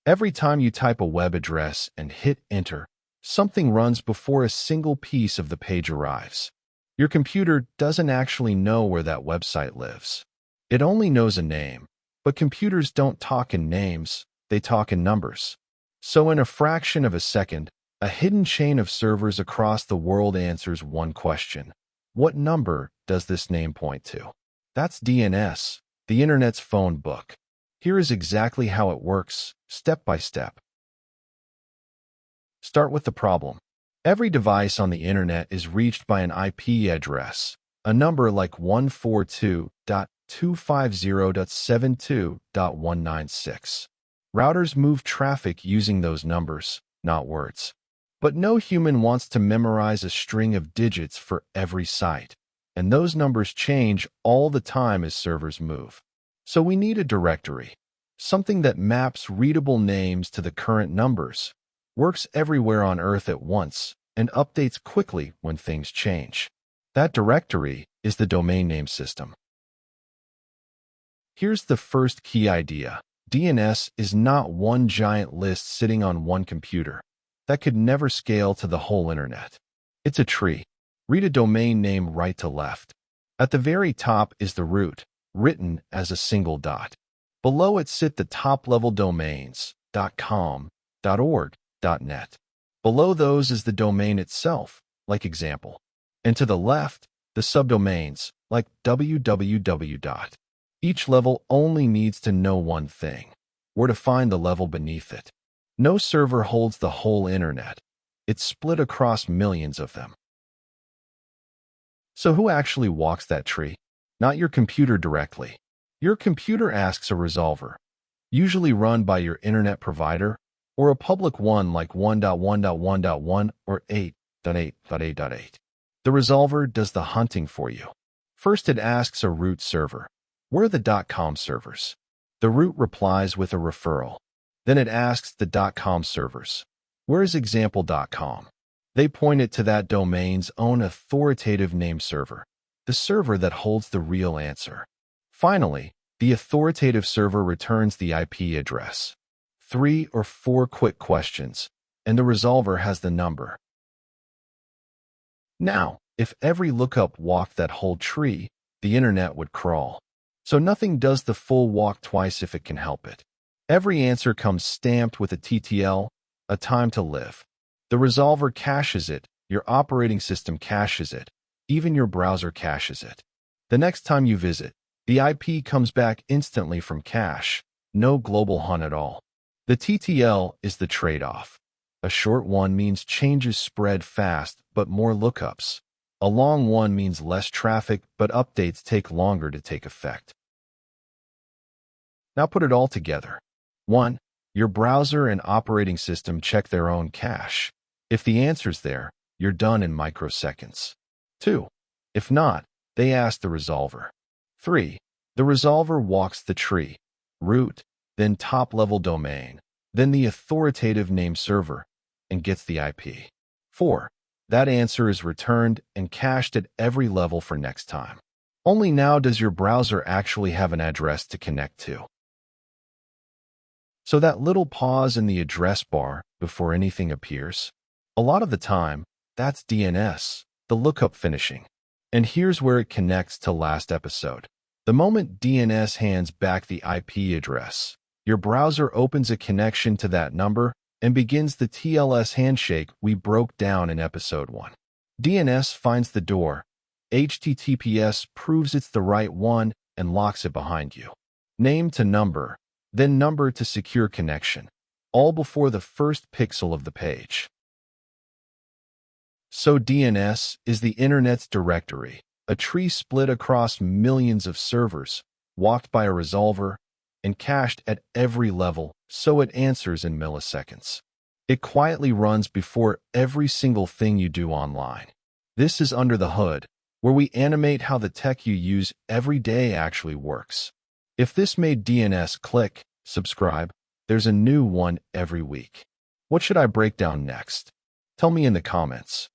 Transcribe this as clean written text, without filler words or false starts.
Every time you type a web address and hit enter, something runs before a single piece of the page arrives. Your computer doesn't actually know where that website lives. It only knows a name, but computers don't talk in names, they talk in numbers. So in a fraction of a second, a hidden chain of servers across the world answers one question. What number does this name point to? That's DNS, the Internet's phone book. Here is exactly how it works, step by step. Start with the problem. Every device on the Internet is reached by an IP address, a number like 142.250.72.196. Routers move traffic using those numbers, not words. But no human wants to memorize a string of digits for every site, and those numbers change all the time as servers move. So we need a directory, something that maps readable names to the current numbers, works everywhere on Earth at once, and updates quickly when things change. That directory is the domain name system. Here's the first key idea. DNS is not one giant list sitting on one computer. That could never scale to the whole Internet. It's a tree. Read a domain name right to left. At the very top is the root, written as a single dot. Below it sit the top-level domains, .com, .org, .net. Below those is the domain itself, like example. And to the left, the subdomains, like www. Each level only needs to know one thing, where to find the level beneath it. No server holds the whole Internet. It's split across millions of them. So who actually walks that tree? Not your computer directly. Your computer asks a resolver, usually run by your Internet provider, or a public one like 1.1.1.1 or 8.8.8.8. The resolver does the hunting for you. First, it asks a root server, where are the .com servers? The root replies with a referral. Then it asks the .com servers, where is example.com? They point it to that domain's own authoritative name server, the server that holds the real answer. Finally, the authoritative server returns the IP address. 3 or 4 quick questions, and the resolver has the number. Now, if every lookup walked that whole tree, the Internet would crawl. So nothing does the full walk twice if it can help it. Every answer comes stamped with a TTL, a time to live. The resolver caches it, your operating system caches it, even your browser caches it. The next time you visit, the IP comes back instantly from cache, no global hunt at all. The TTL is the trade-off. A short one means changes spread fast, but more lookups. A long one means less traffic, but updates take longer to take effect. Now put it all together. 1. Your browser and operating system check their own cache. If the answer's there, you're done in microseconds. 2. If not, they ask the resolver. 3. The resolver walks the tree, root, then top-level domain, then the authoritative name server, and gets the IP. 4. That answer is returned and cached at every level for next time. Only now does your browser actually have an address to connect to. So that little pause in the address bar before anything appears, a lot of the time, that's DNS, the lookup finishing. And here's where it connects to last episode. The moment DNS hands back the IP address, your browser opens a connection to that number and begins the TLS handshake we broke down in episode 1. DNS finds the door, HTTPS proves it's the right one and locks it behind you. Name to number, then number to secure connection, all before the first pixel of the page. So DNS is the Internet's directory, a tree split across millions of servers, walked by a resolver, and cached at every level so it answers in milliseconds. It quietly runs before every single thing you do online. This is Under the Hood, where we animate how the tech you use every day actually works. If this made DNS click, subscribe. There's a new one every week. What should I break down next? Tell me in the comments.